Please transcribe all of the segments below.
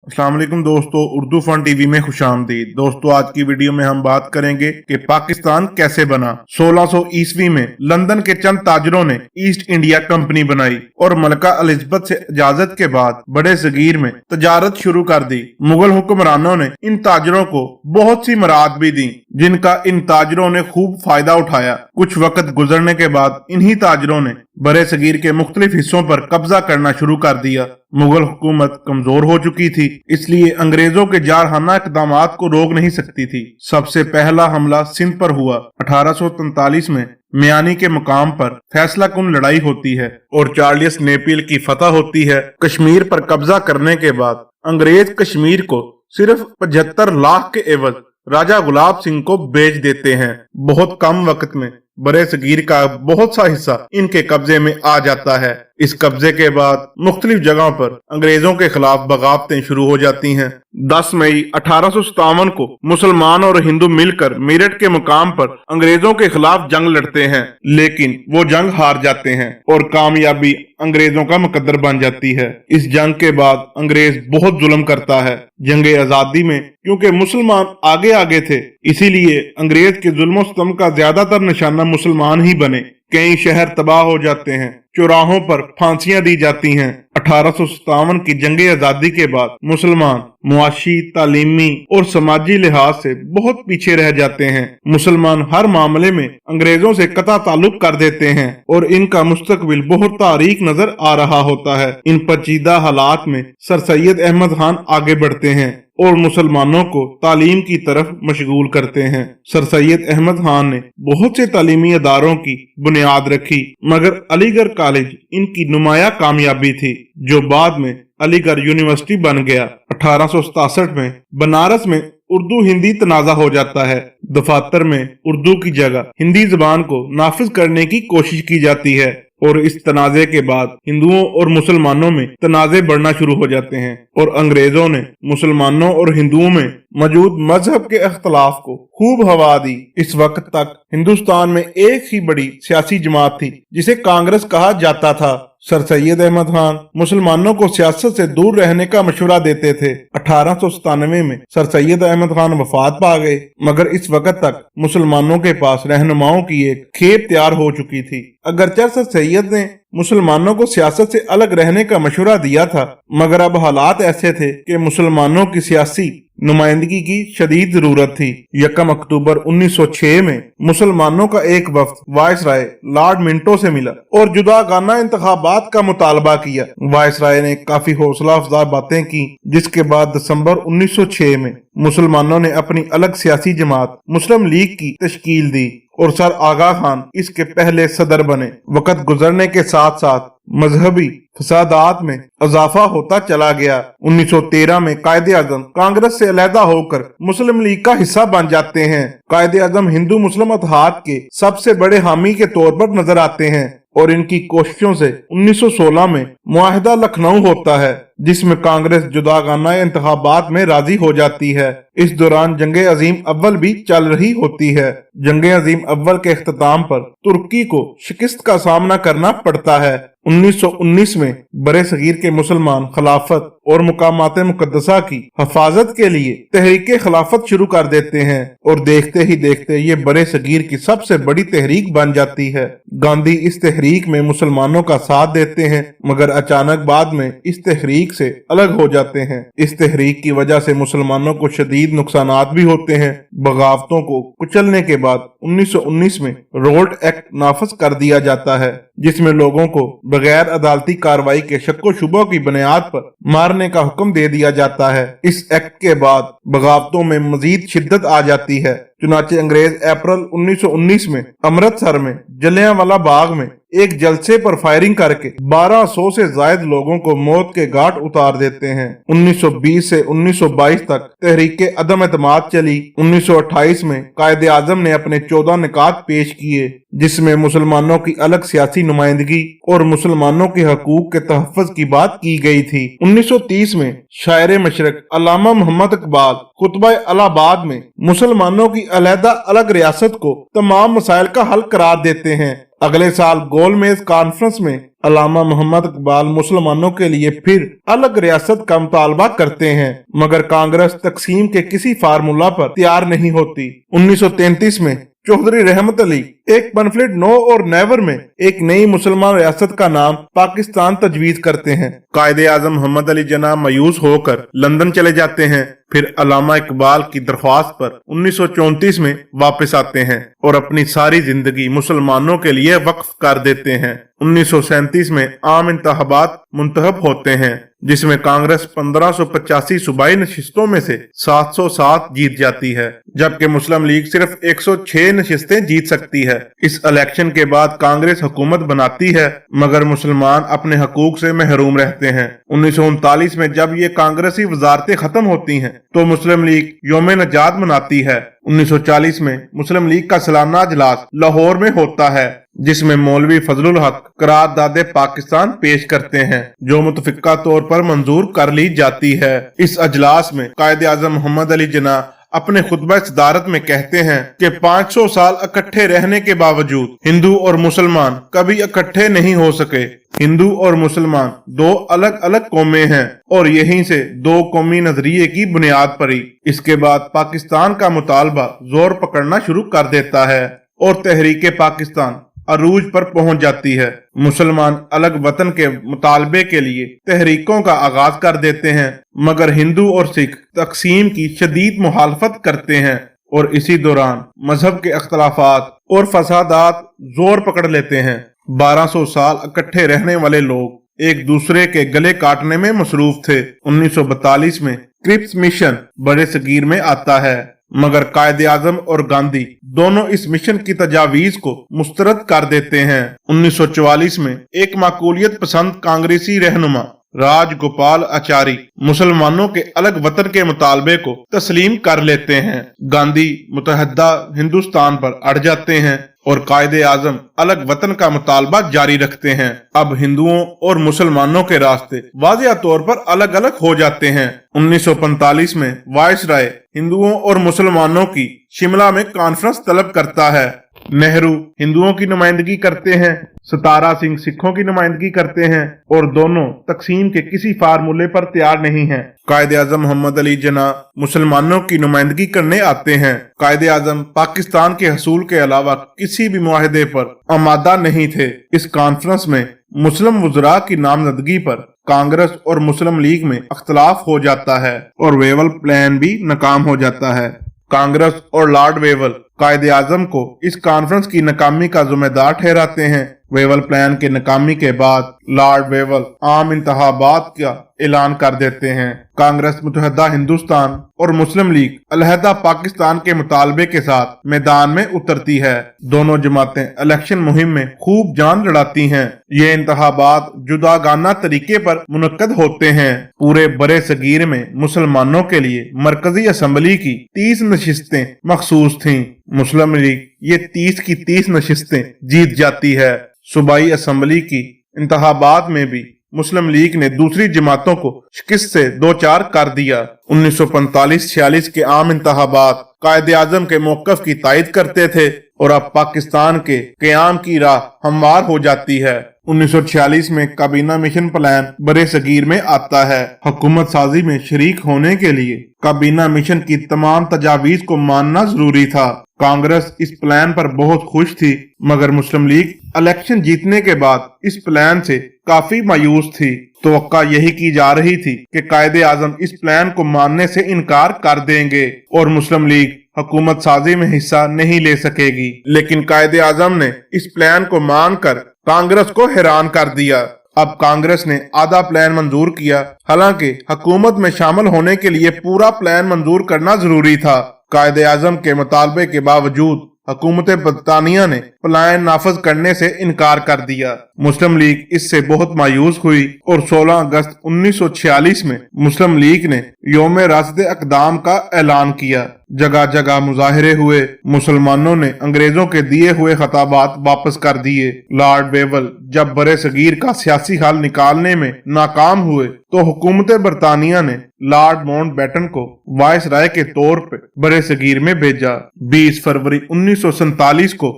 अस्सलाम वालेकुम दोस्तों, उर्दू फन टीवी में खुशामदीद। दोस्तों, आज की वीडियो में हम बात करेंगे कि पाकिस्तान कैसे बना। 1600 ईस्वी में लंदन के चंद ताजरों ने ईस्ट इंडिया कंपनी बनाई और मलका एलिजाबेथ से इजाजत के बाद बड़े सगीर में तजारत शुरू कर दी। मुगल हुक्मरानों ने इन ताजरों को बहुत सी मराद भी दी, जिनका इन ताजरों ने खूब फायदा उठाया। कुछ वक्त गुजरने के बाद इन्हीं ताजरों ने बड़े सगीर के मुख्तलिफ हिस्सों पर कब्जा करना शुरू कर दिया। मुगल हुकूमत कमजोर हो चुकी थी, इसलिए अंग्रेजों के जारहाना इक़दामात को रोक नहीं सकती थी। सबसे पहला हमला सिंध पर हुआ। 1843 में मियानी के मुकाम पर फैसला कुन लड़ाई होती है और चार्ल्स नेपियर की फतह होती है। कश्मीर पर कब्जा करने के बाद अंग्रेज कश्मीर को सिर्फ 75 लाख के एवज राजा गुलाब सिंह को बेच देते हैं। बहुत कम वक्त में बड़े सगीर का बहुत सा हिस्सा इनके कब्जे में आ जाता है। इस कब्जे के बाद मुख्तलिफ जगहों पर अंग्रेजों के खिलाफ बगावतें शुरू हो जाती हैं। 10 मई 1857 को मुसलमान और हिंदू मिलकर मेरठ के मुकाम पर अंग्रेजों के खिलाफ जंग लड़ते हैं, लेकिन वो जंग हार जाते हैं और कामयाबी अंग्रेजों का मुकद्दर बन जाती है। इस जंग के बाद अंग्रेज बहुत जुल्म करता है। जंगे आजादी में क्योंकि मुसलमान आगे आगे थे, इसीलिए अंग्रेज के जुल्म सितम का ज्यादातर निशाना मुसलमान ही बने। कई शहर तबाह हो जाते हैं, चौराहों पर फांसियां दी जाती हैं। 1857 की जंगे आजादी के बाद मुसलमान मुआशी, तालीमी और समाजी लिहाज से बहुत पीछे रह जाते हैं। मुसलमान हर मामले में अंग्रेजों से कता ताल्लुक कर देते हैं और इनका मुस्तकबिल बहुत तारीक नजर आ रहा होता है। इन पेचीदा हालात में सर सैयद अहमद खान आगे बढ़ते हैं और मुसलमानों को तालीम की तरफ मशगूल करते हैं। सर सैयद अहमद खान ने बहुत से तालीमी अदारों की बुनियाद रखी, मगर अलीगढ़ कॉलेज इनकी नुमाया कामयाबी थी, जो बाद में अलीगढ़ यूनिवर्सिटी बन गया। 1867 में बनारस में उर्दू हिंदी तनाज़ा हो जाता है। दफातर में उर्दू की जगह हिंदी जबान को नाफिज करने की कोशिश की जाती है और इस तनाज़े के बाद हिंदुओं और मुसलमानों में तनाज़े बढ़ना शुरू हो जाते हैं और अंग्रेजों ने मुसलमानों और हिंदुओं में मौजूद मजहब के अख्तलाफ को खूब हवा दी। इस वक्त तक हिंदुस्तान में एक ही बड़ी सियासी जमात थी, जिसे कांग्रेस कहा जाता था। सर सैयद अहमद खान मुसलमानों को सियासत से दूर रहने का मशवरा देते थे। 1897 में सर सैयद अहमद खान वफात पा गए, मगर इस वक्त तक मुसलमानों के पास रहनुमाओं की एक खेप तैयार हो चुकी थी। अगरचे सर सैयद ने मुसलमानों को सियासत से अलग रहने का मशवरा दिया था, मगर अब हालात ऐसे थे कि मुसलमानों की सियासी नुमाइंदगी की शदीद जरूरत थी। 1 अक्टूबर 1906 में मुसलमानों का एक वफ्द वायसराय लॉर्ड मिंटो से मिला और जुदागाना इंतखाबात का मुतालबा किया। वायसराय ने काफी हौसला अफजा बातें की, जिसके बाद दिसंबर 1906 में मुसलमानों ने अपनी अलग सियासी जमात मुस्लिम लीग की तश्कील दी और सर आगा खान इसके पहले सदर बने। वक्त गुजरने के साथ साथ मजहबी फसादात में इजाफा होता चला गया। 1913 में कायदे आजम कांग्रेस से अलहदा होकर मुस्लिम लीग का हिस्सा बन जाते हैं। कायदे आजम हिंदू मुस्लिम इत्तेहाद के सबसे बड़े हामी के तौर पर नजर आते हैं और इनकी कोशिशों से 1916 में मुआहिदा लखनऊ होता है, जिसमें कांग्रेस जुदागाना इंतखाबात में राजी हो जाती है। इस दौरान जंगे अजीम अव्वल भी चल रही होती है। जंगे अजीम अव्वल के इख्तिताम पर तुर्की को शिकस्त का सामना करना पड़ता है। 1919 में बड़े सगीर के मुसलमान खिलाफत और मुकामात मुकद्दसा की हिफाजत के लिए तहरीक खिलाफत शुरू कर देते हैं और देखते ही देखते ये बड़े सगीर की सबसे बड़ी तहरीक बन जाती है। गांधी इस तहरीक में मुसलमानों का साथ देते हैं, मगर अचानक बाद में इस तहरीक से अलग हो जाते हैं। इस तहरीक की वजह से मुसलमानों को शदीद नुकसानात भी होते हैं। बगावतों को कुचलने के बाद 1919 में रोल्ड एक्ट नाफिज कर दिया जाता है, जिसमें लोगों को बगैर अदालती कार्रवाई के शक्को शुबों की बुनियाद पर मारने का हुक्म दे दिया जाता है। इस एक्ट के बाद बगावतों में मजीद शिद्दत आ जाती है। चुनाचे अंग्रेज अप्रैल 1919 में अमृतसर में जलियांवाला बाग में एक जलसे पर फायरिंग करके 1200 से ज्यादा लोगों को मौत के घाट उतार देते हैं। 1920 से 1922 तक तहरीक अदम एतमाद चली। 1928 में कायदे आजम ने अपने 14 निकात पेश किए, जिसमें मुसलमानों की अलग सियासी नुमाइंदगी और मुसलमानों के हकूक के तहफ़्फ़ुज़ की बात की गई थी। 1930 में शायर मशरक अल्लामा मोहम्मद इकबाल खुतबा इलाहाबाद में मुसलमानों की अलहदा अलग रियासत को तमाम मसाइल का हल करार देते हैं अगले साल गोलमेज कॉन्फ्रेंस में अल्लामा मोहम्मद इकबाल मुसलमानों के लिए फिर अलग रियासत का मुतालबा करते हैं, मगर कांग्रेस तकसीम के किसी फार्मूला पर तैयार नहीं होती। 1933 में चौधरी रहमत अली एक कॉन्फ्लिक्ट नो और नेवर में एक नई मुसलमान रियासत का नाम पाकिस्तान तजवीज करते हैं। कायदे आजम मोहम्मद अली जिन्ना मायूस होकर लंदन चले जाते हैं, फिर अल्लामा इकबाल की दरख्वास्त पर 1934 में वापस आते हैं और अपनी सारी जिंदगी मुसलमानों के लिए वक्फ कर देते हैं। 1937 में आम इंतखाबात मुंतखब होते हैं, जिसमें कांग्रेस 1585 सूबाई नशिस्तों में से 707 जीत जाती है, जबकि मुस्लिम लीग सिर्फ 106 नशिस्तें जीत सकती है। इस इलेक्शन के बाद कांग्रेस हुकूमत बनाती है, मगर मुसलमान अपने हकूक से महरूम रहते हैं। 1939 में जब ये कांग्रेसी वजारतें खत्म होती हैं, तो मुस्लिम लीग यौम नजात मनाती है। 1940 में मुस्लिम लीग का सालाना इजलास लाहौर में होता है, जिसमें मौलवी फजलुल हक करारदादे पाकिस्तान पेश करते हैं, जो मुतफिका तौर पर मंजूर कर ली जाती है। इस अजलास में कायदे आजम मोहम्मद अली जिन्ना अपने खुतबा सदारत में कहते हैं कि 500 साल इकट्ठे रहने के बावजूद हिंदू और मुसलमान कभी इकट्ठे नहीं हो सके। हिंदू और मुसलमान दो अलग अलग कौमें हैं और यहीं से दो कौमी नजरिए की बुनियाद पड़ी। इसके बाद पाकिस्तान का मुतालबा जोर पकड़ना शुरू कर देता है और तहरीके पाकिस्तान अरूज पर पहुंच जाती है। मुसलमान अलग वतन के मुतालबे के लिए तहरीकों का आगाज कर देते हैं, मगर हिंदू और सिख तकसीम की शदीद मुखालफत करते हैं और इसी दौरान मजहब के अख्तलाफात और फसादात जोर पकड़ लेते हैं। 1200 साल इकट्ठे रहने वाले लोग एक दूसरे के गले काटने में मसरूफ थे। 1942 में क्रिप्स मिशन बड़े सगीर में आता है, मगर कायदे आजम और गांधी दोनों इस मिशन की तजावीज को मुस्तरद कर देते हैं। 1944 में एक माकूलियत पसंद कांग्रेसी रहनुमा राजगोपाल आचारी मुसलमानों के अलग वतन के मुतालबे को तस्लीम कर लेते हैं। गांधी मुतहद्दा हिंदुस्तान पर अड़ जाते हैं और कायदे आजम अलग वतन का मुतालबा जारी रखते हैं। अब हिंदुओं और मुसलमानों के रास्ते वाज़िया तौर पर अलग अलग हो जाते हैं। 1945 में वायसराय हिंदुओं और मुसलमानों की शिमला में कॉन्फ्रेंस तलब करता है। नेहरू हिंदुओं की नुमाइंदगी करते हैं, सतारा सिंह सिखों की नुमाइंदगी करते हैं और दोनों तकसीम के किसी फार्मूले पर तैयार नहीं हैं। कायदे आजम मोहम्मद अली जिन्ना मुसलमानों की नुमाइंदगी करने आते हैं। कायदे आजम पाकिस्तान के हसूल के अलावा किसी भी मुआहदे पर आमादा नहीं थे। इस कॉन्फ्रेंस में मुस्लिम वज़रा की नामजदगी पर कांग्रेस और मुस्लिम लीग में अख्तलाफ हो जाता है और वेवल प्लान भी नाकाम हो जाता है। कांग्रेस और लॉर्ड वेवल कायदे आजम को इस कॉन्फ्रेंस की नाकामी का जिम्मेदार ठहराते हैं। वेवल प्लान के नाकामी के बाद लॉर्ड वेवल आम इंतखाबात का ऐलान कर देते हैं। कांग्रेस मुतहद्दा हिंदुस्तान और मुस्लिम लीग अलहदा पाकिस्तान के मुतालबे के साथ मैदान में उतरती है। दोनों जमातें इलेक्शन मुहिम में खूब जान लड़ाती हैं। ये इंतखाबात जुदागाना तरीके पर मुनक्कद होते हैं। पूरे बड़े सगीर में मुसलमानों के लिए मरकजी असम्बली की 30 नशिस्तें मखसूस थीं। मुस्लिम लीग ये 30 की 30 नशिस्तें जीत जाती है। सूबाई असम्बली की इंतखाबात में भी मुस्लिम लीग ने दूसरी जमातों को शिकस्त से दो चार कर दिया। 1945-46 के आम इंतखाबात कायदे आजम के मौकफ की तायद करते थे और अब पाकिस्तान के क़याम की राह हमवार हो जाती है। 1946 में काबीना मिशन प्लान बड़े सगीर में आता है। हुकूमत साजी में शरीक होने के लिए काबीना मिशन की तमाम तजावीज को मानना जरूरी था। कांग्रेस इस प्लान पर बहुत खुश थी, मगर मुस्लिम लीग इलेक्शन जीतने के बाद इस प्लान से काफी मायूस थी। तवक्का यही की जा रही थी कि कायदे आजम इस प्लान को मानने से इनकार कर देंगे और मुस्लिम लीग हुकूमत साजी में हिस्सा नहीं ले सकेगी। लेकिन कायदे आजम ने इस प्लान को मानकर कांग्रेस को हैरान कर दिया। अब कांग्रेस ने आधा प्लान मंजूर किया, हालांकि हुकूमत में शामिल होने के लिए पूरा प्लान मंजूर करना जरूरी था। कायदे आजम के मुतालबे के बावजूद हुकूमत बरतानिया ने प्लान नाफज करने से इनकार कर दिया। मुस्लिम लीग इससे बहुत मायूस हुई और 16 अगस्त 1946 में मुस्लिम लीग ने यौम रासद अक़दाम का ऐलान किया। जगह जगह मुजाहिरे हुए। मुसलमानों ने अंग्रेजों के दिए हुए खताबात वापस कर दिए। लॉर्ड वेवल जब बड़े सगीर का सियासी हल निकालने में नाकाम हुए तो हुकूमत बरतानिया ने लॉर्ड माउंटबेटन को वायसराय के तौर पर बड़े सगीर में भेजा। 20 फरवरी 1947 को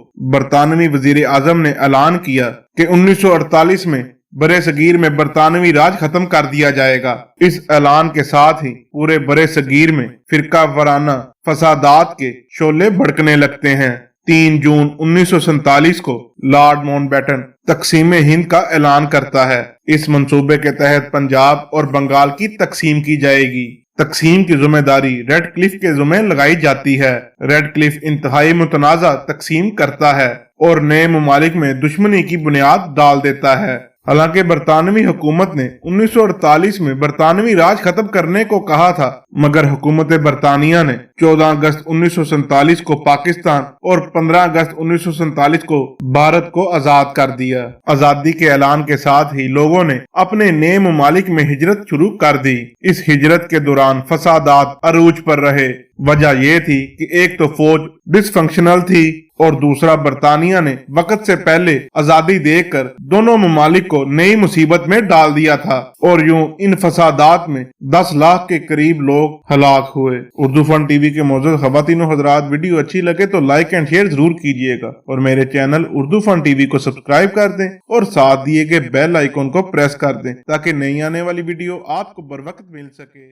برطانوی وزیر اعظم نے اعلان کیا کہ 1948 میں برے صغیر میں برطانوی راج ختم کر دیا جائے گا۔ اس اعلان کے ساتھ ہی پورے برے صغیر میں فرقہ وارانہ فسادات کے شعلے بھڑکنے لگتے ہیں۔ 3 جون 1947 کو لارڈ ماؤنٹ بیٹن تقسیم ہند کا اعلان کرتا ہے۔ اس منصوبے کے تحت پنجاب اور بنگال کی تقسیم کی جائے گی۔ تقسیم کی ذمہ داری ریڈ کلف کے ذمہ لگائی جاتی ہے۔ ریڈ کلف انتہائی متنازع تقسیم کرتا ہے اور نئے ممالک میں دشمنی کی بنیاد ڈال دیتا ہے۔ حالانکہ برطانوی حکومت نے 1948 میں برطانوی راج ختم کرنے کو کہا تھا، مگر حکومت برطانیہ نے 14 اگست 1947 کو پاکستان اور 15 اگست 1947 کو بھارت کو آزاد کر دیا۔ آزادی کے اعلان کے ساتھ ہی لوگوں نے اپنے نئے ممالک میں ہجرت شروع کر دی۔ اس ہجرت کے دوران فسادات عروج پر رہے۔ وجہ یہ تھی کہ ایک تو فوج ڈس فنکشنل تھی اور دوسرا برطانیہ نے وقت سے پہلے آزادی دے کر دونوں ممالک کو نئی مصیبت میں ڈال دیا تھا، اور یوں ان فسادات میں 10 لاکھ کے قریب لوگ ہلاک ہوئے۔ اردو فن ٹی وی کے معزز خواتین و حضرات، ویڈیو اچھی لگے تو لائک اینڈ شیئر ضرور کیجیے گا، اور میرے چینل اردو فن ٹی وی کو سبسکرائب کر دیں اور ساتھ دیے گئے بیل آئیکن کو پریس کر دیں تاکہ نئی آنے والی ویڈیو آپ کو بر وقت مل سکے۔